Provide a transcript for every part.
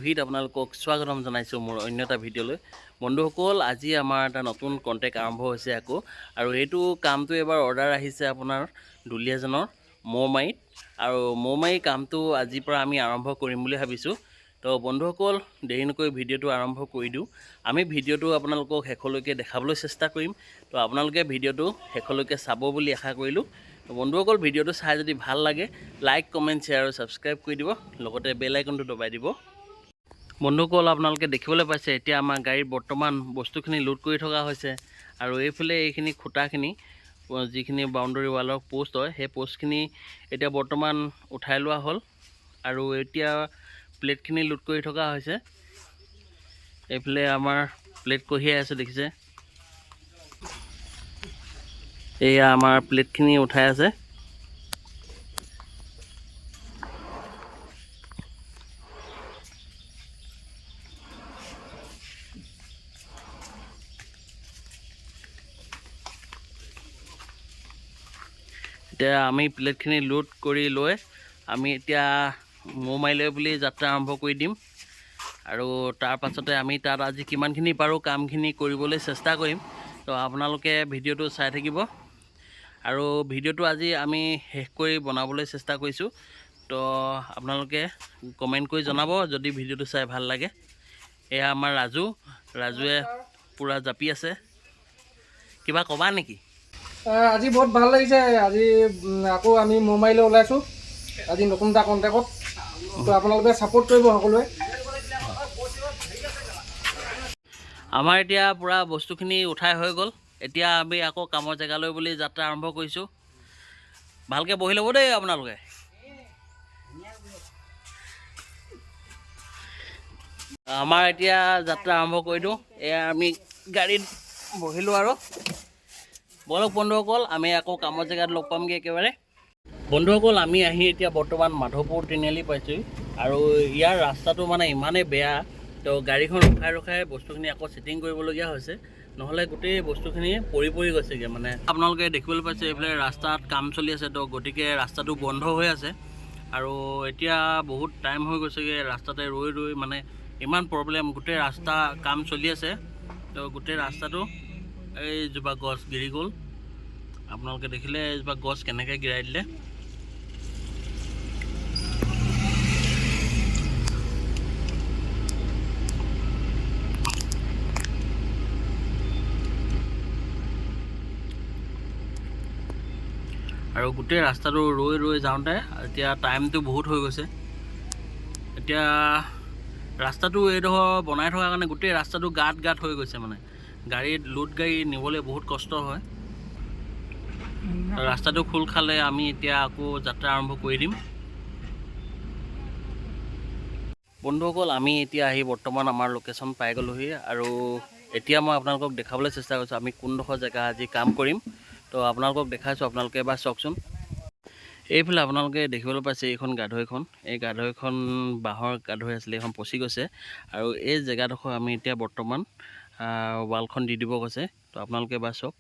লুহিত আপোনালোকক স্বাগতম জনাইছোঁ মোৰ অন্য এটা ভিডিঅ'লৈ। বন্ধুসকল, আজি আমাৰ এটা নতুন কণ্টেক্ট আৰম্ভ হৈছে আকৌ, আৰু এইটো কামটো এবাৰ অৰ্ডাৰ আহিছে আপোনাৰ দুলীয়াজনৰ মৌমাৰীত, আৰু মৌমাৰী কামটো আজিৰ পৰা আমি আৰম্ভ কৰিম বুলি ভাবিছোঁ। তো বন্ধুসকল, দেৰি নকৰি ভিডিঅ'টো আৰম্ভ কৰি দিওঁ। আমি ভিডিঅ'টো আপোনালোকক শেষলৈকে দেখাবলৈ চেষ্টা কৰিম। তো আপোনালোকে ভিডিঅ'টো শেষলৈকে চাব বুলি আশা কৰিলোঁ। তো বন্ধুসকল, ভিডিঅ'টো চাই যদি ভাল লাগে লাইক, কমেণ্ট, শ্বেয়াৰ আৰু ছাবস্ক্ৰাইব কৰি দিব, লগতে বেল আইকনটো দবাই দিব। বন্ধুসকল, আপোনালোকে দেখিবলৈ পাইছে এতিয়া আমাৰ গাড়ীৰ বৰ্তমান বস্তুখিনি লোড কৰি থকা হৈছে, আৰু এইফালে এইখিনি খুঁটাখিনি যিখিনি বাউণ্ডৰী ৱালৰ পোষ্ট হয় সেই পোষ্টখিনি এতিয়া বৰ্তমান উঠাই লোৱা হ'ল, আৰু এতিয়া প্লেটখিনি লোড কৰি থকা হৈছে। এইফালে আমাৰ প্লেট কঢ়িয়াই আছে, দেখিছে এয়া আমাৰ প্লেটখিনি উঠাই আছে। এতিয়া আমি প্লেটখিনি লোড কৰি লৈ আমি এতিয়া মৌমাৰীলৈ বুলি যাত্ৰা আৰম্ভ কৰি দিম, আৰু তাৰ পাছতে আমি তাত আজি কিমানখিনি পাৰোঁ কামখিনি কৰিবলৈ চেষ্টা কৰিম। তো আপোনালোকে ভিডিঅ'টো চাই থাকিব, আৰু ভিডিঅ'টো আজি আমি শেষ কৰি বনাবলৈ চেষ্টা কৰিছোঁ। তো আপোনালোকে কমেণ্ট কৰি জনাব যদি ভিডিঅ'টো চাই ভাল লাগে। এয়া আমাৰ ৰাজুৱে পূৰা জাপি আছে। কিবা ক'বা নেকি? আজি বহুত ভাল লাগিছে। আজি আকৌ আমি মৌমাৰীলৈ ওলাইছোঁ আজি নতুন এটা কণ্টেক্টত। তো আপোনালোকে ছাপোৰ্ট কৰিব সকলোৱে। আমাৰ এতিয়া পূৰা বস্তুখিনি উঠাই হৈ গ'ল। এতিয়া আমি আকৌ কামৰ জেগালৈ বুলি যাত্ৰা আৰম্ভ কৰিছোঁ। ভালকৈ বহি ল'ব দেই আপোনালোকে। আমাৰ এতিয়া যাত্ৰা আৰম্ভ কৰি দিওঁ। এয়া আমি গাড়ীত বহিলোঁ, আৰু বলক বন্ধুসকল, আমি আকৌ কামৰ জেগাত লগ পামগৈ একেবাৰে। বন্ধুসকল, আমি আহি এতিয়া বৰ্তমান মাধৱপুৰ তিনিআলি পাইছোঁ, আৰু ইয়াৰ ৰাস্তাটো মানে ইমানেই বেয়া, তো গাড়ীখন ৰখাই বস্তুখিনি আকৌ ছেটিং কৰিবলগীয়া হৈছে, নহ'লে গোটেই বস্তুখিনি পৰি গৈছেগৈ। মানে আপোনালোকে দেখিবলৈ পাইছে এইফালে ৰাস্তাত কাম চলি আছে, তো গতিকে ৰাস্তাটো বন্ধ হৈ আছে, আৰু এতিয়া বহুত টাইম হৈ গৈছেগৈ ৰাস্তাতে ৰৈ মানে ইমান প্ৰব্লেম। গোটেই ৰাস্তা কাম চলি আছে, তো গোটেই ৰাস্তাটো এইজোপা গছ গিৰি গ'ল। আপোনালোকে দেখিলে এইজোপা গছ কেনেকৈ গিৰাই দিলে। আৰু গোটেই ৰাস্তাটো ৰৈ যাওঁতে এতিয়া টাইমটো বহুত হৈ গৈছে। এতিয়া ৰাস্তাটো এইডোখৰ বনাই থকাৰ কাৰণে গোটেই ৰাস্তাটো গাঁত হৈ গৈছে, মানে লোড গাড়ী নিবলৈ বহুত কষ্ট হয়। ৰাস্তাটো খোল খালে আমি এতিয়া আকৌ যাত্ৰা আৰম্ভ কৰি দিম। বন্ধুসকল, আমি এতিয়া আহি বৰ্তমান আমাৰ লোকেশ্যন পাই গ'লোহি, আৰু এতিয়া মই আপোনালোকক দেখাবলৈ চেষ্টা কৰিছোঁ আমি কোনডোখৰ জেগা আজি কাম কৰিম। তো আপোনালোকক দেখাইছোঁ, আপোনালোকে এবাৰ চাওকচোন। এইফালে আপোনালোকে দেখিবলৈ পাইছে এইখন গাধৈখন, এই গাধৈখন বাঁহৰ গাধৈ আছিলে, এইখন পচি গৈছে, আৰু এই জেগাডোখৰ আমি এতিয়া বৰ্তমান ৱালখন দি দিব কৈছে। তো আপোনালোকে এবাৰ চাওক।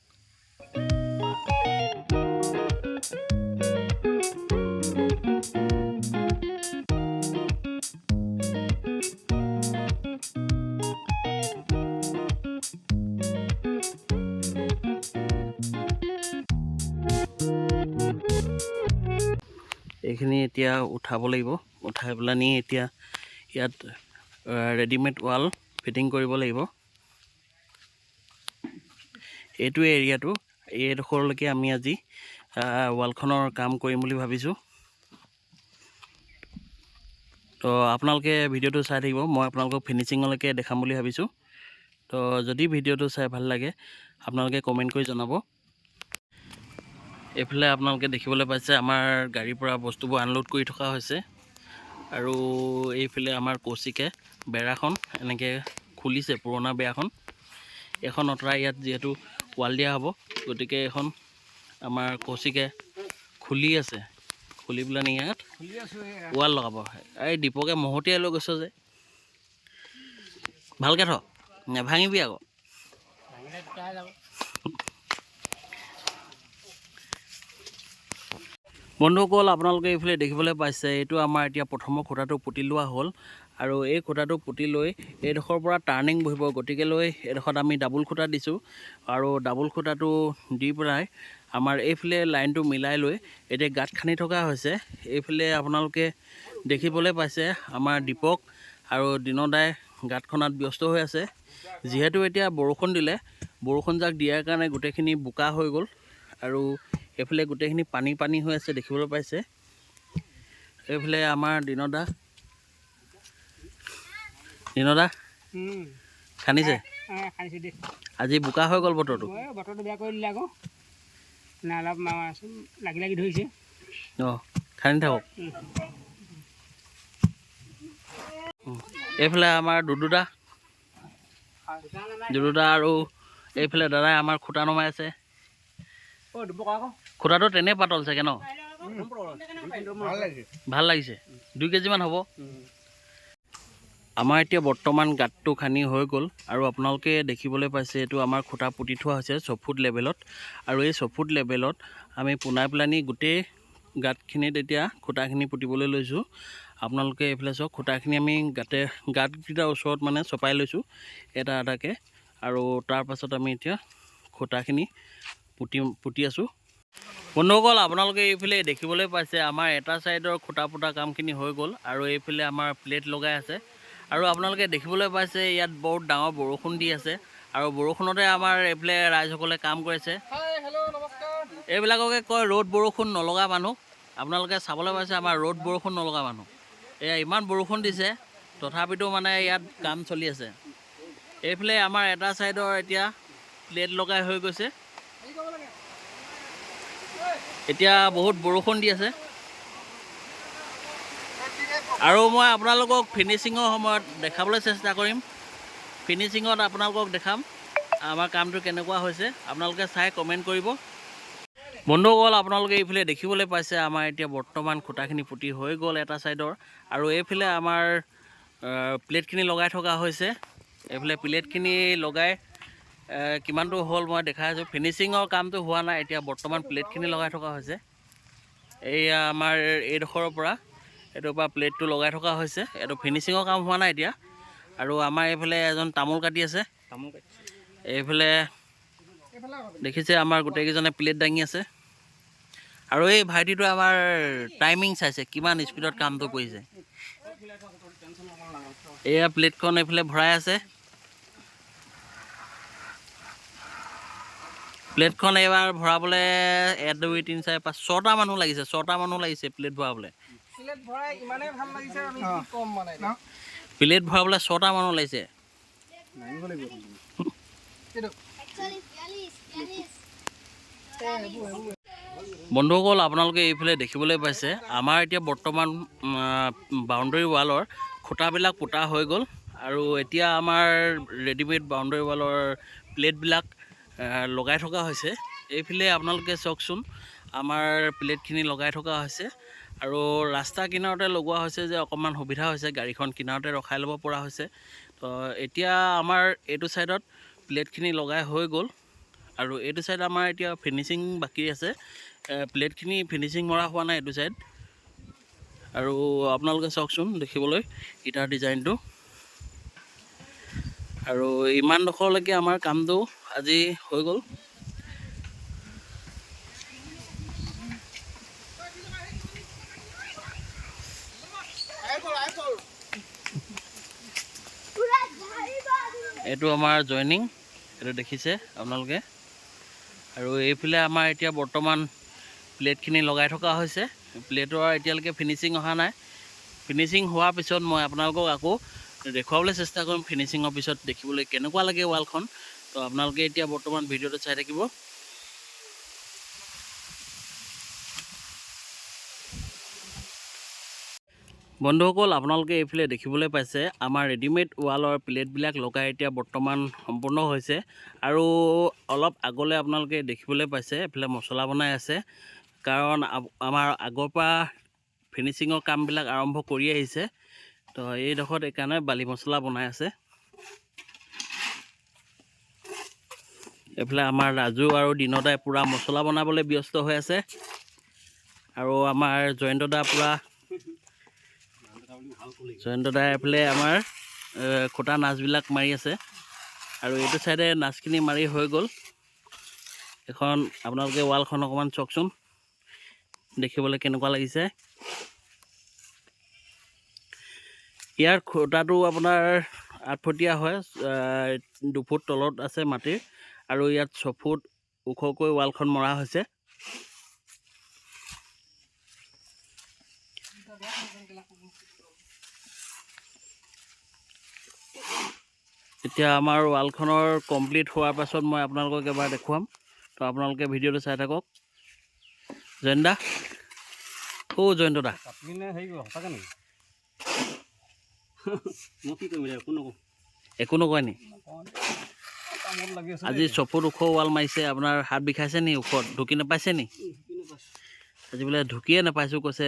এইখিনি এতিয়া উঠাব লাগিব, উঠাই পেলানি এতিয়া ইয়াত ৰেডিমেড ৱাল ফিটিং কৰিব লাগিব। এইটোৱে এৰিয়াটো, এইডোখৰলৈকে আমি আজি ৱালখনৰ কাম কৰিম বুলি ভাবিছোঁ। তো আপোনালোকে ভিডিঅ'টো চাই থাকিব, মই আপোনালোকক ফিনিচিঙলৈকে দেখাম বুলি ভাবিছোঁ। তো যদি ভিডিঅ'টো চাই ভাল লাগে আপোনালোকে কমেণ্ট কৰি জনাব। এইফালে আপোনালোকে দেখিবলৈ পাইছে আমাৰ গাড়ীৰ পৰা বস্তুবোৰ আনলোড কৰি থকা হৈছে, আৰু এইফালে আমাৰ কৌশিকে বেৰাখন এনেকৈ খুলিছে, পুৰণা বেৰাখন। এখন অঁতৰাই ইয়াত যিহেতু ৱাল দিয়া হ'ব, গতিকে এখন আমাৰ কৌশিকে খুলি আছে, খুলি পেলাই নি ইয়াত ৱাল লগাব। এই দীপকে মহতিয়াই লৈ গৈছ যে, ভালকৈ থ, নেভাঙিবি আকৌ। বন্ধুসকল, আপোনালোকে এইফালে দেখিবলৈ পাইছে এইটো আমাৰ এতিয়া প্ৰথমৰ খুঁটাটো পুতি লোৱা হ'ল, আৰু এই খুঁটাটো পুতি লৈ এইডোখৰৰ পৰা টাৰ্ণিং বহিব, গতিকে লৈ এইডোখৰত আমি ডাবুল খুঁটা দিছোঁ। আৰু ডাবুল খুঁটাটো দি পেলাই আমাৰ এইফালে লাইনটো মিলাই লৈ এতিয়া গাঁত খান্দি থকা হৈছে। এইফালে আপোনালোকে দেখিবলৈ পাইছে আমাৰ দীপক আৰু দিনদাই গাঁত খনাত ব্যস্ত হৈ আছে। যিহেতু এতিয়া বৰষুণ দিলে, বৰষুণজাক দিয়াৰ কাৰণে গোটেইখিনি বোকা হৈ গ'ল আৰু এইফালে গোটেইখিনি পানী হৈ আছে দেখিবলৈ পাইছে। এইফালে আমাৰ দিনদা খান্দিছে, আজি বোকা হৈ গ'ল বতৰটো। বতৰটো বেয়া কৰি দিলে আকৌ, মানে অলপ লাগি ধৰিছে। অঁ, খান্দি থাকক। এইফালে আমাৰ দুদুদা আৰু এইফালে দাদাই আমাৰ খুঁটা নমাই আছে। খুঁটাটো তেনেই পাতল চাগে ন? ভাল লাগিছে। 2 কেজিমান হ'ব। আমাৰ এতিয়া বৰ্তমান গাঁতটো খান্দি হৈ গ'ল আৰু আপোনালোকে দেখিবলৈ পাইছে এইটো আমাৰ খুঁটা পুতি থোৱা হৈছে 6 ফুট লেভেলত। আৰু এই 6 ফুট লেভেলত আমি পোনাই পেলানি গোটেই গাঁতখিনিত এতিয়া খুঁটাখিনি পুতিবলৈ লৈছোঁ। আপোনালোকে এইফালে চাওক, খুঁটাখিনি আমি গাঁতকেইটাৰ ওচৰত মানে চপাই লৈছোঁ এটা এটাকৈ। আৰু তাৰপাছত আমি এতিয়া খুঁটাখিনি পুতি আছোঁ। বন্ধুসকল, আপোনালোকে এইফালে দেখিবলৈ পাইছে আমাৰ এটা ছাইডৰ খুঁটা পুতা কামখিনি হৈ গ'ল আৰু এইফালে আমাৰ প্লেট লগাই আছে। আৰু আপোনালোকে দেখিবলৈ পাইছে ইয়াত বহুত ডাঙৰ বৰষুণ দি আছে আৰু বৰষুণতে আমাৰ এইফালে ৰাইজসকলে কাম কৰিছে। এইবিলাককে কয় ৰ'দ বৰষুণ নলগা মানুহ। আপোনালোকে চাবলৈ পাইছে আমাৰ ৰ'দ বৰষুণ নলগা মানুহ। এয়া ইমান বৰষুণ দিছে তথাপিতো মানে ইয়াত কাম চলি আছে। এইফালে আমাৰ এটা ছাইডৰ এতিয়া প্লেট লগাই হৈ গৈছে। এতিয়া বহুত বৰষুণ দি আছে আৰু মই আপোনালোকক ফিনিচিঙৰ সময়ত দেখাবলৈ চেষ্টা কৰিম। ফিনিচিঙত আপোনালোকক দেখাম আমাৰ কামটো কেনেকুৱা হৈছে। আপোনালোকে চাই কমেণ্ট কৰিব। বন্ধুসকল, আপোনালোকে এইফালে দেখিবলৈ পাইছে আমাৰ এতিয়া বৰ্তমান খুঁটাখিনি পুতি হৈ গ'ল এটা ছাইডৰ। আৰু এইফালে আমাৰ প্লেটখিনি লগাই থকা হৈছে। এইফালে প্লেটখিনি লগাই কিমানটো হ'ল মই দেখাই আছোঁ। ফিনিচিঙৰ কামটো হোৱা নাই, এতিয়া বৰ্তমান প্লেটখিনি লগাই থকা হৈছে। এইয়া আমাৰ এইডোখৰৰ পৰা এইটোৰ পৰা প্লেটটো লগাই থকা হৈছে। এইটো ফিনিচিঙৰ কাম হোৱা নাই এতিয়া। আৰু আমাৰ এইফালে এজন তামোল কাটি আছে। এইফালে দেখিছে আমাৰ গোটেইকেইজনে প্লেট দাঙি আছে। আৰু এই ভাইটিটোৱে আমাৰ টাইমিং চাইছে কিমান স্পীডত কামটো কৰিছে। এয়া প্লেটখন এইফালে ভৰাই আছে। প্লেটখন এইবাৰ ভৰাবলৈ 1 2 3 4 5 6টা মানুহ লাগিছে। 6টা মানুহ লাগিছে প্লেট ভৰাবলৈ। প্লেট ভৰাবলৈ 6টা মানুহ লাগিছে। বন্ধুসকল, আপোনালোকে এইফালে দেখিবলৈ পাইছে আমাৰ এতিয়া বৰ্তমান বাউণ্ডেৰী ৱালৰ খুঁটাবিলাক পোতা হৈ গ'ল আৰু এতিয়া আমাৰ ৰেডিমেড বাউণ্ডেৰী ৱালৰ প্লেটবিলাক লগাই থকা হৈছে। এইফালে আপোনালোকে চাওকচোন, আমাৰ প্লেটখিনি লগাই থকা হৈছে আৰু ৰাস্তা কিনাৰতে লগোৱা হৈছে যে অকণমান সুবিধা হৈছে, গাড়ীখন কিনাৰতে ৰখাই ল'ব পৰা হৈছে। তো এতিয়া আমাৰ এইটো ছাইডত প্লেটখিনি লগাই হৈ গ'ল আৰু এইটো ছাইড আমাৰ এতিয়া ফিনিচিং বাকী আছে। প্লেটখিনি ফিনিচিং মৰা হোৱা নাই এইটো ছাইড। আৰু আপোনালোকে চাওকচোন দেখিবলৈ ইটাৰ ডিজাইনটো। আৰু ইমানডোখৰলৈকে আমাৰ কামটো আজি হৈ গ'ল। এইটো আমাৰ জইনিং, এইটো দেখিছে আপোনালোকে। আৰু এইফালে আমাৰ এতিয়া বৰ্তমান প্লেটখিনি লগাই থকা হৈছে। প্লেটৰ এতিয়ালৈকে ফিনিচিং অহা নাই। ফিনিচিং হোৱাৰ পিছত মই আপোনালোকক আকৌ দেখুৱাবলৈ চেষ্টা কৰিম। ফিনিচিঙৰ পিছত দেখিবলৈ কেনেকুৱা লাগে ৱালখন। তো আপোনালোকে এতিয়া বৰ্তমান ভিডিঅ'টো চাই থাকিব। বন্ধুসকল, আপোনালোকে এইফালে দেখিবলৈ পাইছে আমাৰ ৰেডিমেড ৱালৰ প্লেটবিলাক লগাই এতিয়া বৰ্তমান সম্পূৰ্ণ হৈছে। আৰু অলপ আগলৈ আপোনালোকে দেখিবলৈ পাইছে এইফালে মছলা বনাই আছে, কাৰণ আমাৰ আগৰ পৰা ফিনিচিঙৰ কামবিলাক আৰম্ভ কৰি আহিছে। তো এইডোখৰত এইকাৰণে বালি মছলা বনাই আছে। এইফালে আমাৰ ৰাজু আৰু দিনদাই পূৰা মছলা বনাবলৈ ব্যস্ত হৈ আছে। আৰু আমাৰ জয়ন্ত দা পূৰা জয়ন্ত দাই এইফালে আমাৰ খুটা নাচবিলাক মাৰি আছে আৰু এইটো চাইডে নাচখিনি মাৰি হৈ গ'ল। এখন আপোনালোকে ৱালখন অকণমান চাওকচোন, দেখিবলৈ কেনেকুৱা লাগিছে। ইয়াৰ খুটাটো আপোনাৰ 8 ফুটীয়া হয়, 2 ফুট তলত আছে মাটিৰ, আৰু ইয়াত 6 ফুট ওখকৈ ৱালখন মৰা হৈছে। এতিয়া আমাৰ ৱালখনৰ কমপ্লিট হোৱাৰ পাছত মই আপোনালোকক এবাৰ দেখুৱাম, তো আপোনালোকে ভিডিঅ'টো চাই থাকক। জয়ন্ত দা, জয়ন্ত দা, একো নকয় নি? আজি 6 ফুট ওখ ৱাল মাৰিছে, আপোনাৰ হাত বিষাইছে নি? ওখত ঢুকি নাপাইছে নি? আজি বোলে ঢুকিয়ে নাপাইছোঁ কৈছে,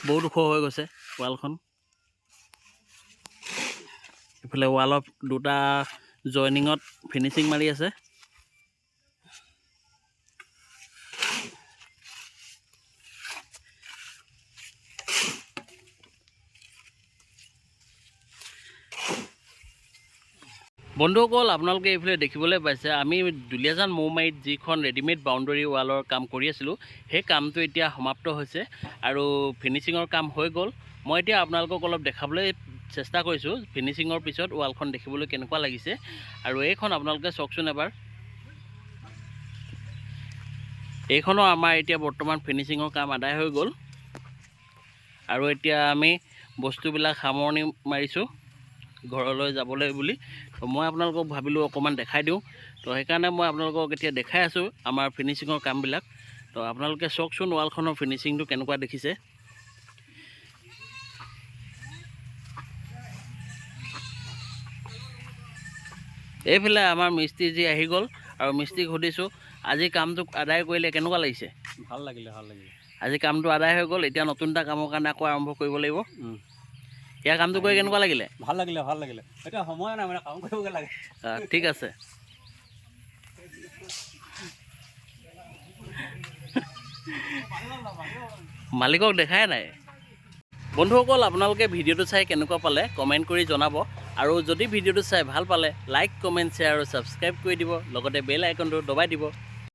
বহুত ওখ হৈ গৈছে ৱালখন। এইফালে ৱালত দুটা জইনিঙত ফিনিচিং মাৰি আছে। বন্ধুসকল, আপোনালোকে এইফালে দেখিবলৈ পাইছে আমি দুলীয়াজান মৌমাৰীত যিখন ৰেডিমেড বাউণ্ডেৰী ৱালৰ কাম কৰি আছিলোঁ, সেই কামটো এতিয়া সমাপ্ত হৈছে আৰু ফিনিচিঙৰ কাম হৈ গ'ল। মই এতিয়া আপোনালোকক অলপ দেখাবলৈ চেষ্টা কৰিছোঁ ফিনিচিঙৰ পিছত ৱালখন দেখিবলৈ কেনেকুৱা লাগিছে। আৰু এইখন আপোনালোকে চাওকচোন এবাৰ। এইখনো আমাৰ এতিয়া বৰ্তমান ফিনিচিঙৰ কাম আদায় হৈ গ'ল আৰু এতিয়া আমি বস্তুবিলাক সামৰণি মাৰিছোঁ ঘৰলৈ যাবলৈ বুলি। তো মই আপোনালোকক ভাবিলোঁ অকণমান দেখাই দিওঁ, তো সেইকাৰণে মই আপোনালোকক এতিয়া দেখাই আছোঁ আমাৰ ফিনিচিঙৰ কামবিলাক। তো আপোনালোকে চাওকচোন ৱালখনৰ ফিনিচিংটো কেনেকুৱা দেখিছে। এইফালে আমাৰ মিস্ত্ৰী আহি গ'ল আৰু মিস্ত্ৰীক সুধিছোঁ আজি কামটো আদায় কৰিলে কেনেকুৱা লাগিছে? ভাল লাগিলে, ভাল লাগিলে। আজি কামটো আদায় হৈ গ'ল, এতিয়া নতুন এটা কামৰ কাৰণে আকৌ আৰম্ভ কৰিব লাগিব। ইয়াৰ কামটো কৰি কেনেকুৱা লাগিলে? ভাল লাগিলে, ভাল লাগিলে। এতিয়া সময় নাই মানে কাম কৰিবগৈ লাগে। ঠিক আছে। মালিকক দেখাই নাই। বন্ধুসকল, আপোনালোকে ভিডিঅ'টো চাই কেনেকুৱা পালে কমেণ্ট কৰি জনাব, আৰু যদি ভিডিঅ'টো চাই ভাল পালে লাইক, কমেণ্ট, শ্বেয়াৰ আৰু ছাবস্ক্ৰাইব কৰি দিব, লগতে বেল আইকনটো দবাই দিব।